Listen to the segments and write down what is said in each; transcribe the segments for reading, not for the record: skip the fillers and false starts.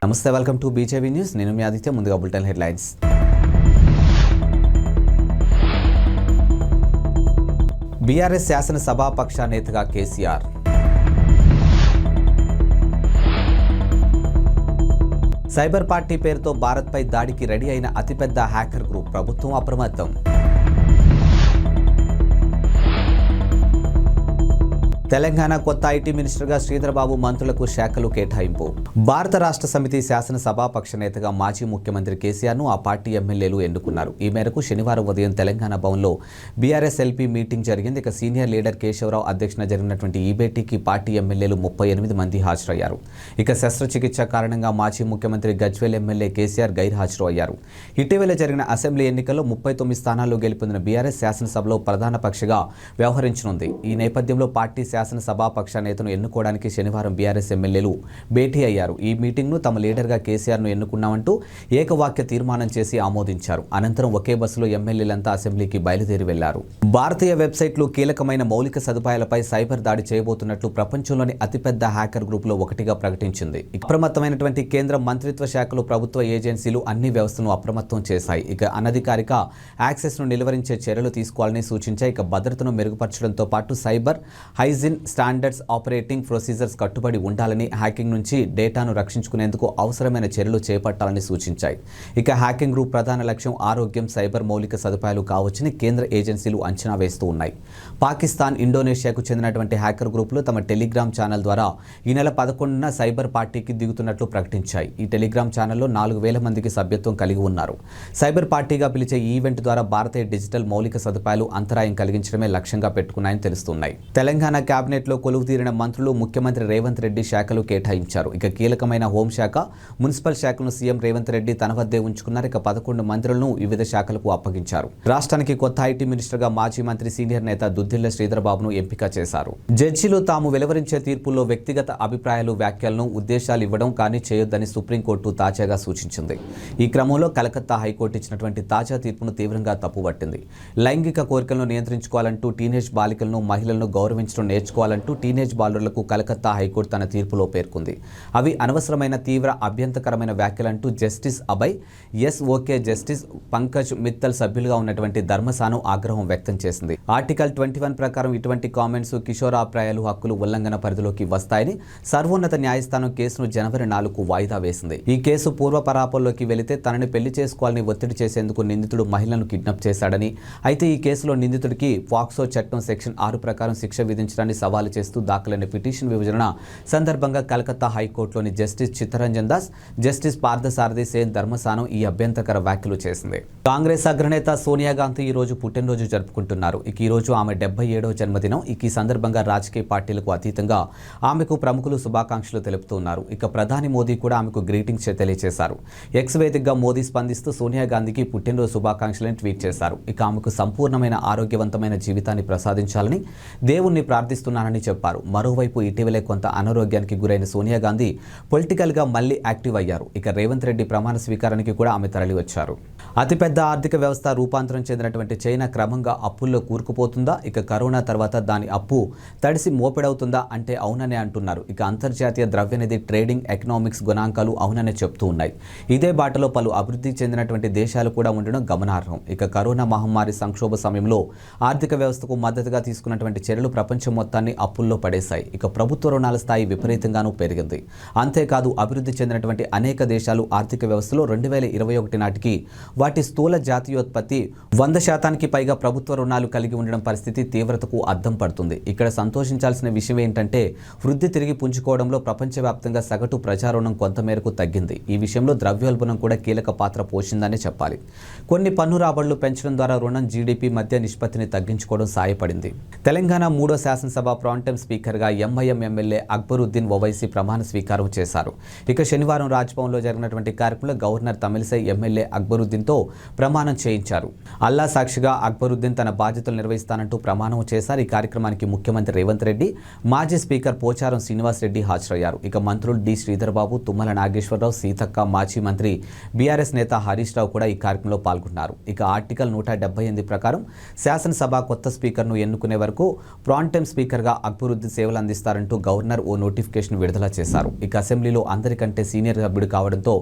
నమస్తే, welcome to BJP news. నేను మీ ఆదిత్య. ముందుగా బులెటిన్ హెడ్లైన్స్. బీఆర్ఎస్ శాసనసభాపక్ష నేతగా కేసీఆర్. సైబర్ పార్టీ పేరుతో భారత్పై దాడికి రెడీ అయిన అతిపెద్ద హ్యాకర్ గ్రూప్. ప్రభుత్వం అప్రమత్తం. తెలంగాణ కొత్త ఐటీ మినిస్టర్గా శ్రీధర్బాబు మంత్రులకు శాఖలు కేటాయింపు. భారత రాష్ట్ర సమితి శాసనసభాపక్ష నేతగా మాజీ ముఖ్యమంత్రి కేసీఆర్ను ఆ పార్టీ ఎమ్మెల్యేలు ఎన్నుకున్నారు. ఈ మేరకు శనివారం ఉదయం తెలంగాణ భవన్లో బీఆర్ఎస్ ఎల్పీ మీటింగ్ జరిగింది. ఇక సీనియర్ లీడర్ కేశవరావు అధ్యక్షతన జరిగినటువంటి ఈ భేటీకి పార్టీ ఎమ్మెల్యేలు 38 మంది హాజరయ్యారు. ఇక శస్త్రచికిత్స కారణంగా మాజీ ముఖ్యమంత్రి గజ్వేల్ ఎమ్మెల్యే కేసీఆర్ గైర్హాజరు అయ్యారు. ఇటీవల జరిగిన అసెంబ్లీ ఎన్నికల్లో 39 స్థానాల్లో గెలుపొందిన బీఆర్ఎస్ శాసనసభలో ప్రధాన పక్షగా వ్యవహరించనుంది. ఈ నేపథ్యంలో పార్టీ శాసనసభాపక్ష నేతను ఎన్నుకోవడానికి శనివారం బీఆర్ఎస్ ఎమ్మెల్యేలు భేటీ అయ్యారు. ఈ మీటింగ్ను తమ లీడర్గా కేసీఆర్ను ఎన్నుకున్నామంటూ ఏకవాక్య తీర్మానం చేసి ఆమోదించారు. అనంతరం ఒకే బస్సులో ఎమ్మెల్యేలంతా అసెంబ్లీకి బయలుదేరి వెళ్లారు. భారతీయ వెబ్సైట్లు కీలకమైన మౌలిక సదుపాయాలపై సైబర్ దాడి చేయబోతున్నట్లు ప్రపంచంలోని అతిపెద్ద హ్యాకర్ గ్రూపులో ఒకటిగా ప్రకటించింది. అప్రమత్తమైనటువంటి కేంద్ర మంత్రిత్వ శాఖలు, ప్రభుత్వ ఏజెన్సీలు అన్ని వ్యవస్థను అప్రమత్తం చేశాయి. ఇక అనధికారిక యాక్సెస్ను నిలువరించే చర్యలు తీసుకోవాలని సూచించాయి. ఇక భద్రతను మెరుగుపరచడంతో పాటు cyber hygiene standards, operating procedures కట్టుబడి ఉండాలని, హ్యాకింగ్ నుంచి డేటాను రక్షించుకునేందుకు అవసరమైన చర్యలు చేపట్టాలని సూచించాయి. ఇక హ్యాకింగ్ గ్రూప్ ప్రధాన లక్ష్యం ఆరోగ్యం, సైబర్ మౌలిక సదుపాయాలు కావచ్చని కేంద్ర ఏజెన్సీలు అంచనా వేస్తూ ఉన్నాయి. పాకిస్తాన్, ఇండోనేషియాకు చెందినటువంటి హ్యాకర్ గ్రూపులు తమ టెలిగ్రామ్ ఛానల్ ద్వారా ఈ నెల 11న సైబర్ పార్టీకి దిగుతున్నట్లు ప్రకటించాయి. ఈ టెలిగ్రామ్ ఛానల్లో 4000 మందికి సభ్యత్వం కలిగి ఉన్నారు. సైబర్ పార్టీగా పిలిచే ఈ ఈవెంట్ ద్వారా భారతీయ డిజిటల్ మౌలిక సదుపాయాలు అంతరాయం కలిగించడమే లక్ష్యంగా పెట్టుకున్నాయని తెలుస్తున్నాయి. తెలంగాణ కేబినెట్లో కొలువు తీరిన మంత్రులు ముఖ్యమంత్రి రేవంత్ రెడ్డి శాఖలు కేటాయించారు. ఇక కీలకమైన హోంశాఖ, మున్సిపల్ శాఖలను సీఎం రేవంత్ రెడ్డి తన వద్దే ఉంచుకున్నారు. ఇక 11 మంత్రులను వివిధ శాఖలకు అప్పగించారు. రాష్ట్రానికి కొత్త ఐటీ మినిస్టర్గా మాజీ మంత్రి, సీనియర్ నేత దుద్దిళ్ల శ్రీధర్బాబును ఎంపిక చేశారు. జడ్జీలు తాము వెలువరించే తీర్పుల్లో వ్యక్తిగత అభిప్రాయాలు, వ్యాఖ్యలను, ఉద్దేశాలు ఇవ్వడం కానీ చేయొద్దని సుప్రీంకోర్టు తాజాగా సూచించింది. ఈ క్రమంలో కలకత్తా హైకోర్టు ఇచ్చినటువంటి తాజా తీర్పును తీవ్రంగా తప్పుపట్టింది. లైంగిక కోరికలను నియంత్రించుకోవాలంటూ, టీనేజ్ బాలికలను, మహిళలను గౌరవించడం నేర్చుకోవాలంటూ టీనేజ్ బాలులకు కలకత్తా హైకోర్టు తన తీర్పులో పేర్కొంది. అవి అనవసరమైన, తీవ్ర, అభ్యంతరకరమైన వ్యాఖ్యలంటూ justice Abhay, okay, justice Pankaj Mittal సభ్యులుగా ఉన్నటువంటి ధర్మసానం ఆగ్రహం వ్యక్తం చేసింది. ఆర్టికల్ 21 ప్రకారం ఇటువంటి కామెంట్స్ కిషోరాప్రాయాలు హక్కులు ఉల్లంఘన పరిధిలోకి వస్తాయని సర్వోన్నత న్యాయస్థానం కేసును జనవరి 4కు వాయిదా వేసింది. ఈ కేసు పూర్వపరాపంలోకి వెళితే తనని పెళ్లి చేసుకోవాలని ఒత్తిడి చేసేందుకు నిందితుడు మహిళను కిడ్నాప్ చేశాడని, అయితే ఈ కేసులో నిందితుడికి ఫాక్సో చట్టం సెక్షన్ 6 ప్రకారం శిక్ష విధించడాన్ని సవాలు చేస్తూ దాఖలైన పిటిషన్ విభజన సందర్భంగా కలకత్తా హైకోర్టులోని జస్టిస్ చిత్తరంజన్ దాస్, జస్టిస్ పార్థసారథి సేన్ ధర్మసానం ఈ అభ్యంతరకర వ్యాఖ్యలు చేసింది. కాంగ్రెస్ అగ్రనేత సోనియా గాంధీ ఈ రోజు పుట్టినరోజు జరుపుకుంటున్నారు. ఈ రోజు ఆమె 77వ జన్మదినం. ఈ సందర్భంగా రాజకీయ పార్టీలకు అతీతంగా ఆమెకు ప్రముఖులు శుభాకాంక్షలు తెలుపుతున్నారు. ఇక ప్రధాని మోదీ కూడా ఆమెకు గ్రీటింగ్స్ తెలియజేశారు. ఎక్స్ వేదికగా మోదీ స్పందిస్తూ సోనియా గాంధీకి పుట్టినరోజు శుభాకాంక్షలను ట్వీట్ చేశారు. ఇక ఆమెకు సంపూర్ణమైన ఆరోగ్యవంతమైన జీవితాన్ని ప్రసాదించాలని దేవుణ్ణి ప్రార్థిస్తున్నానని చెప్పారు. మరోవైపు ఇటీవలే కొంత అనారోగ్యానికి గురైన సోనియా గాంధీ పొలిటికల్గా మళ్లీ యాక్టివ్ అయ్యారు. ఇక రేవంత్ రెడ్డి ప్రమాణ స్వీకారానికి కూడా ఆమె తరలివచ్చారు. అతిపెద్ద ఆర్థిక వ్యవస్థ రూపాంతరం చెందినటువంటి చైనా క్రమంగా అప్పుల్లో కూరుకుపోతుందా? ఇక కరోనా తర్వాత దాని అప్పు తడిసి మోపెడవుతుందా అంటే అవుననే అంటున్నారు. ఇక అంతర్జాతీయ ద్రవ్యనిధి, ట్రేడింగ్ ఎకనామిక్స్ గణాంకాలు అవుననే చెప్తూ ఉన్నాయి. ఇదే బాటలో పలు అభివృద్ధి చెందినటువంటి దేశాలు కూడా ఉండడం గమనార్హం. ఇక కరోనా మహమ్మారి సంక్షోభ సమయంలో ఆర్థిక వ్యవస్థకు మద్దతుగా తీసుకున్నటువంటి చర్యలు ప్రపంచం మొత్తాన్ని అప్పుల్లో పడేశాయి. ఇక ప్రభుత్వ రుణాల స్థాయి విపరీతంగానూ పెరిగింది. అంతేకాదు అభివృద్ధి చెందినటువంటి అనేక దేశాలు ఆర్థిక వ్యవస్థలో 2021 నాటికి వాటి స్థూల జాతీయోత్పత్తి 100% పైగా ప్రభుత్వ రుణాలు కలిగి ఉండడం పరిస్థితి తీవ్రతకు అద్దం పడుతుంది. ఇక్కడ సంతోషించాల్సిన విషయం ఏంటంటే వృద్ధి తిరిగి పుంజుకోవడంలో ప్రపంచవ్యాప్తంగా సగటు ప్రజారుణం కొంతమేరకు తగ్గింది. ఈ విషయంలో ద్రవ్యోల్బణం కూడా కీలక పాత్ర పోషిందనే చెప్పాలి. కొన్ని పన్ను రాబడులు పెంచడం ద్వారా రుణం, జీడీపీ మధ్య నిష్పత్తిని తగ్గించుకోవడం సాయపడింది. తెలంగాణ 3వ శాసనసభ ప్రాంటెం స్పీకర్గా ఎంఐఎం ఎమ్మెల్యే అక్బరుద్దీన్ ఓవైసీ ప్రమాణ స్వీకారం చేశారు. ఇక శనివారం రాజ్భవన్లో జరిగినటువంటి కార్యక్రమంలో గవర్నర్ తమిళిసై ఎమ్మెల్యే అక్బరుద్దీన్తో ప్రమాణం చేయించారు. అల్లా సాక్షిగా అక్బరుద్దీన్ తన బాధ్యతలు నిర్వహిస్తానంటూ ప్రమాణం చేశారు. ఈ కార్యక్రమానికి ముఖ్యమంత్రి రేవంత్ రెడ్డి, మాజీ స్పీకర్ పోచారం శ్రీనివాస్ రెడ్డి హాజరయ్యారు. ఇక మంత్రులు డి శ్రీధర్బాబు, తుమ్మల నాగేశ్వరరావు, సీతక్క, మాజీ మంత్రి బీఆర్ఎస్ నేత హరీష్ రావు కూడా ఈ కార్యక్రమంలో పాల్గొన్నారు. ఇక ఆర్టికల్ 178 ప్రకారం శాసనసభ కొత్త స్పీకర్ను ఎన్నుకునే వరకు ప్రాంటెం స్పీకర్ స్పీకర్గా అక్బరుద్దీన్ సేవలు అందిస్తారంటూ గవర్నర్ ఓ నోటిఫికేషన్ విడుదల చేశారు. ఇక అసెంబ్లీలో అందరికంటే సీనియర్ సభ్యుడు కావడంతో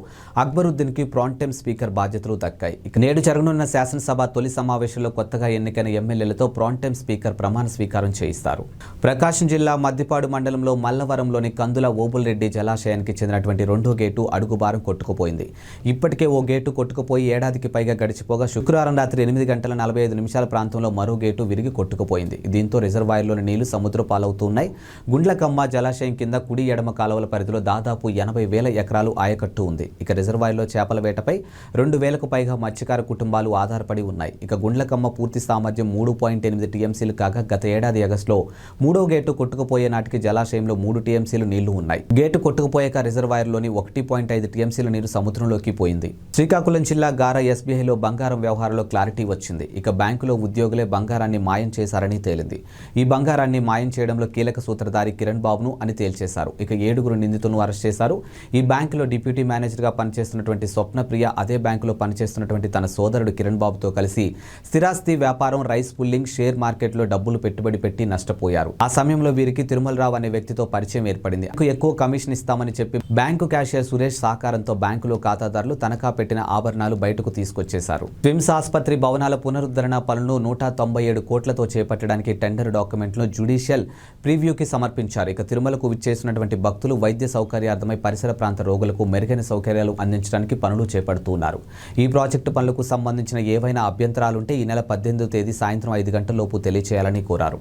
అక్బరుద్దీన్కి ప్రాంటైమ్ స్పీకర్ బాధ్యతలు దక్కాయి. ఇక నేడు జరగనున్న శాసనసభ తొలి సమావేశంలో కొత్తగా ఎన్నికైన ఎమ్మెల్యేలతో ప్రాంటైమ్ స్పీకర్ ప్రమాణ స్వీకారం చేయిస్తారు. ప్రకాశం జిల్లా మద్దిపాడు మండలంలో మల్లవరంలోని కందుల ఓబుల్రెడ్డి జలాశయానికి చెందినటువంటి రెండో గేటు అడుగుబారం కొట్టుకుపోయింది. ఇప్పటికే ఓ గేటు కొట్టుకుపోయి ఏడాదికి పైగా గడిచిపోగా శుక్రవారం రాత్రి 8:45 ప్రాంతంలో మరో గేటు విరిగి కొట్టుకుపోయింది. దీంతో రిజర్వాయర్లోని నీళ్లు సముద్ర పాలవుతున్నాయి. గుండ్లకమ్మ జలాశయం కింద కుడి ఎడమ కాలువల పరిధిలో దాదాపు 80,000 ఎకరాలు ఆయకట్టు ఉంది. ఇక రిజర్వాయర్లో చేపల వేటపై 2,000కు పైగా మత్స్యకార కుటుంబాలు ఆధారపడి ఉన్నాయి. ఇక గుండ్లకమ్మ పూర్తి సామర్థ్యం 3.8 టీఎంసీలు కాగా గత ఏడాది ఆగస్టులో మూడో గేటు కొట్టుకుపోయే నాటికి జలాశయంలో 3 టీఎంసీలు నీళ్లు ఉన్నాయి. గేటు కొట్టుకుపోయాక రిజర్వాయర్లోని 1.5 టీఎంసీల నీరు సముద్రంలోకి పోయింది. శ్రీకాకుళం జిల్లా గారా ఎస్బీఐలో బంగారం వ్యవహారంలో క్లారిటీ వచ్చింది. ఇక బ్యాంకులో ఉద్యోగులే బంగారాన్ని మాయం చేశారని తేలింది. ఈ బంగారాన్ని మాయం చేయడంలో కీలక సూత్రధారి కిరణ్ బాబును అని తేల్చేశారు. ఇక 7 నిందితులను అరెస్ట్ చేశారు. ఈ బ్యాంకులో డిప్యూటీ మేనేజర్గా పనిచేస్తున్నటువంటి స్వప్నప్రియ అదే బ్యాంకులో పనిచేస్తున్నటువంటి తన సోదరుడు కిరణ్ బాబుతో కలిసి స్థిరాస్తి వ్యాపారం, రైస్ పుల్లింగ్, షేర్ మార్కెట్లో డబ్బులు పెట్టుబడి పెట్టి నష్టపోయారు. ఆ సమయంలో వీరికి తిరుమలరావు అనే వ్యక్తితో పరిచయం ఏర్పడింది. ఎక్కువ కమిషన్ ఇస్తామని చెప్పి బ్యాంకు క్యాషియర్ సురేష్ సహకారంతో బ్యాంకులో ఖాతాదారులు తనఖా పెట్టిన ఆభరణాలు బయటకు తీసుకొచ్చేశారు. స్విమ్స్ ఆసుపత్రి భవనాల పునరుద్ధరణ పనులను 197 కోట్లతో చేపట్టడానికి టెండర్ డాక్యుమెంట్లను జ్యుడిషియల్ ప్రివ్యూకి సమర్పించారు. ఇక తిరుమలకు విచ్చేసినటువంటి భక్తులు వైద్య సౌకర్యార్థమై పరిసర ప్రాంత రోగులకు మెరుగైన సౌకర్యాలు అందించడానికి పనులు చేపడుతున్నారు. ఈ ప్రాజెక్టు పనులకు సంబంధించిన ఏవైనా అభ్యంతరాలుంటే ఈ నెల 18వ తేదీ సాయంత్రం 5 గంటలలోపు తెలియచేయాలని కోరారు.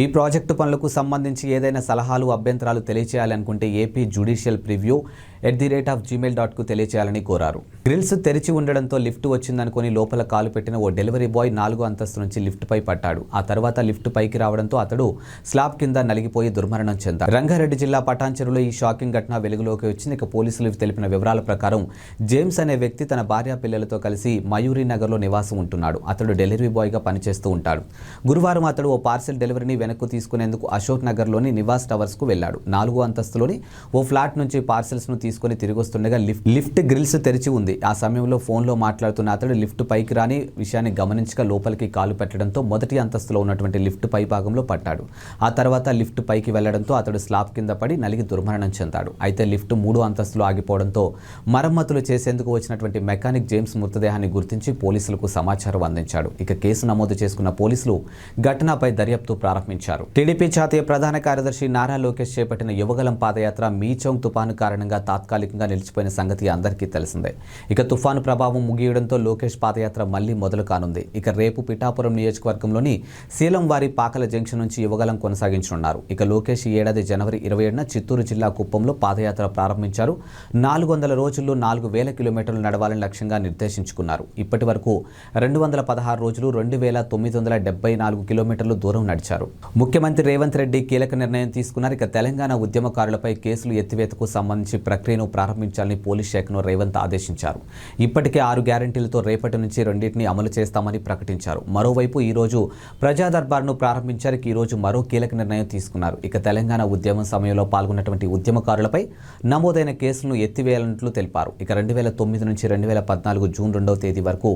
ఈ ప్రాజెక్టు పనులకు సంబంధించి ఏదైనా సలహాలు, అభ్యంతరాలు తెలియచేయాలనుకుంటే ఏపీ జ్యుడిషియల్ ప్రివ్యూ @gmail.com తెలియచేయాలని కోరారు. గ్రిల్స్ తెరిచి ఉండడంతో లిఫ్ట్ వచ్చిందనుకుని లోపల కాలు పెట్టిన ఓ డెలివరీ బాయ్ 4వ అంతస్తు నుంచి లిఫ్ట్ పై పట్టాడు. ఆ తర్వాత లిఫ్ట్ పైకి రావడంతో అతడు స్లాబ్ కింద నలిగిపోయి దుర్మరణం చెందాడు. రంగారెడ్డి జిల్లా పటాన్చెరులో ఈ షాకింగ్ ఘటన వెలుగులోకి వచ్చింది. ఇక పోలీసులు తెలిపిన వివరాల ప్రకారం జేమ్స్ అనే వ్యక్తి తన భార్య పిల్లలతో కలిసి మయూరి నగర్లో నివాసం ఉంటున్నాడు. అతడు డెలివరీ బాయ్గా పనిచేస్తూ ఉంటాడు. గురువారం అతడు ఓ పార్సెల్ డెలివరీని వెనక్కు తీసుకునేందుకు అశోక్ నగర్లోని నివాస్ టవర్స్కు వెళ్లాడు. 4వ అంతస్తులోని ఓ ఫ్లాట్ నుంచి పార్సెల్స్ను తీసుకుని తిరిగి వస్తుండగా లిఫ్ట్ గ్రిల్స్ తెరిచి ఉంది. ఆ సమయంలో ఫోన్లో మాట్లాడుతున్న అతడు లిఫ్ట్ పైకి రాని విషయాన్ని గమనించక లోపలికి కాలు పెట్టడంతో మొదటి అంతస్తులో ఉన్నటువంటి లిఫ్ట్ పై భాగంలో పట్టాడు. ఆ తర్వాత లిఫ్ట్ పైకి వెళ్లడంతో అతడు స్లాబ్ కింద పడి నలిగి దుర్మరణం చెందాడు. అయితే లిఫ్ట్ 3వ అంతస్తులో ఆగిపోవడంతో మరమ్మతులు చేసేందుకు వచ్చినటువంటి మెకానిక్ జేమ్స్ మృతదేహాన్ని గుర్తించి పోలీసులకు సమాచారం అందించాడు. ఇక కేసు నమోదు చేసుకున్న పోలీసులు ఘటనపై దర్యాప్తు ప్రారంభించారు. టీడీపీ జాతీయ ప్రధాన కార్యదర్శి నారా లోకేష్ చేపట్టిన యువగలం పాదయాత్ర మీచౌంగ్ తుపాను కారణంగా తాత్కాలికంగా నిలిచిపోయిన సంగతి అందరికీ తెలిసిందే. ఇక తుఫాను ప్రభావం ముగియడంతో లోకేష్ పాదయాత్ర మళ్లీ మొదలు కానుంది. ఇక రేపు పిఠాపురం నియోజకవర్గంలోని శీలంవారి పాకల జంక్షన్ నుంచి యువగలం కొనసాగించనున్నారు. ఇక లోకేష్ ఈ ఏడాది జనవరి 27న చిత్తూరు జిల్లా కుప్పంలో పాదయాత్ర ప్రారంభించారు. 400 రోజుల్లో 4,000 కిలోమీటర్లు నడవాలని లక్ష్యంగా నిర్దేశించుకున్నారు. ఇప్పటి వరకు 216 రోజులు 2,974 కిలోమీటర్లు దూరం నడిచారు. ముఖ్యమంత్రి రేవంత్ రెడ్డి కీలక నిర్ణయం తీసుకున్నారు. ఇక తెలంగాణ ఉద్యమకారులపై కేసులు ఎత్తివేతకు సంబంధించి ప్రక్రియను ప్రారంభించాలని పోలీస్ శాఖను రేవంత్ ఆదేశించారు. ఇప్పటికే 6 గ్యారెంటీలతో రేపటి నుంచి 2టిని అమలు చేస్తామని ప్రకటించారు. మరోవైపు ఈ రోజు ప్రజా దర్బార్ను ప్రారంభించారు. ఈ రోజు మరో కీలక నిర్ణయం తీసుకున్నారు. ఇక తెలంగాణ ఉద్యమం సమయంలో పాల్గొన్నటువంటి ఉద్యమకారులపై నమోదైన కేసులను ఎత్తివేయాలన్నట్లు తెలిపారు. ఇక 2009 నుంచి 2014 జూన్ 2వ తేదీ వరకు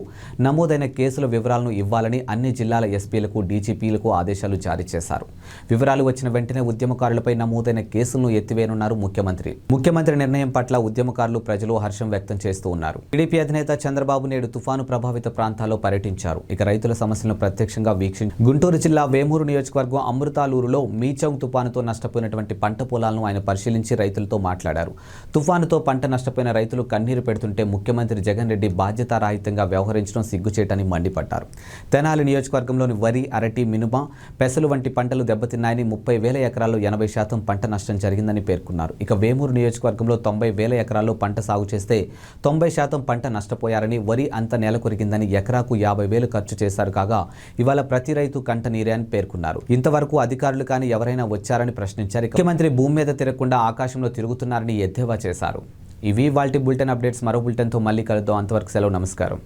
నమోదైన కేసుల వివరాలను ఇవ్వాలని అన్ని జిల్లాల ఎస్పీలకు, డీజీపీలకు ఆదేశాలు జారీ చేశారు. వివరాలు వచ్చిన వెంటనే ఉద్యమకారులపై నమోదైన కేసులను ఎత్తివేయనున్నారు ముఖ్యమంత్రి నిర్ణయం పట్ల ఉద్యమకారులు, ప్రజలు హర్షం వ్యక్తం చేస్తూ ఉన్నారు. టీడీపీ అధినేత చంద్రబాబు నేడు తుఫాను ప్రభావిత ప్రాంతాల్లో పర్యటించారు. ఇక రైతుల సమస్యలను ప్రత్యక్షంగా వీక్షించారు. గుంటూరు జిల్లా వేమూరు నియోజకవర్గం అమృతాలూరులో మీచౌంగ్ తుఫానుతో నష్టపోయినటువంటి పంట పొలాలను ఆయన పరిశీలించి రైతులతో మాట్లాడారు. తుఫానుతో పంట నష్టపోయిన రైతులు కన్నీరు పెడుతుంటే ముఖ్యమంత్రి జగన్ రెడ్డి బాధ్యతారాహిత్యంగా వ్యవహరించడం సిగ్గుచేటని మండిపడ్డారు. తెనాలి నియోజకవర్గంలోని వరి, అరటి, మినుమ, పెసలు వంటి పంటలు దెబ్బతిన్నాయని 30,000 ఎకరాల్లో 80% పంట నష్టం జరిగిందని పేర్కొన్నారు. ఇక వేమూరు నియోజకవర్గంలో 90,000 ఎకరాల్లో పంట సాగు చేస్తే 90% పంట నష్టపోయారని, వరి అంత నేల కొరిగిందని, ఎకరాకు 50,000 ఖర్చు చేశారు కాగా ఇవాళ ప్రతి రైతు కంట నీరే అని పేర్కొన్నారు. ఇంతవరకు అధికారులు కానీ ఎవరైనా వచ్చారని ప్రశ్నించారు. ముఖ్యమంత్రి భూమి మీద తిరగకుండా ఆకాశంలో తిరుగుతున్నారని ఎద్దేవా చేశారు. ఇవి వాల్టి బులెటిన్ అప్డేట్స్. మరో బులెటిన్తో మళ్ళీ కలుద్దాం. అంతవరకు సెలవు. నమస్కారం.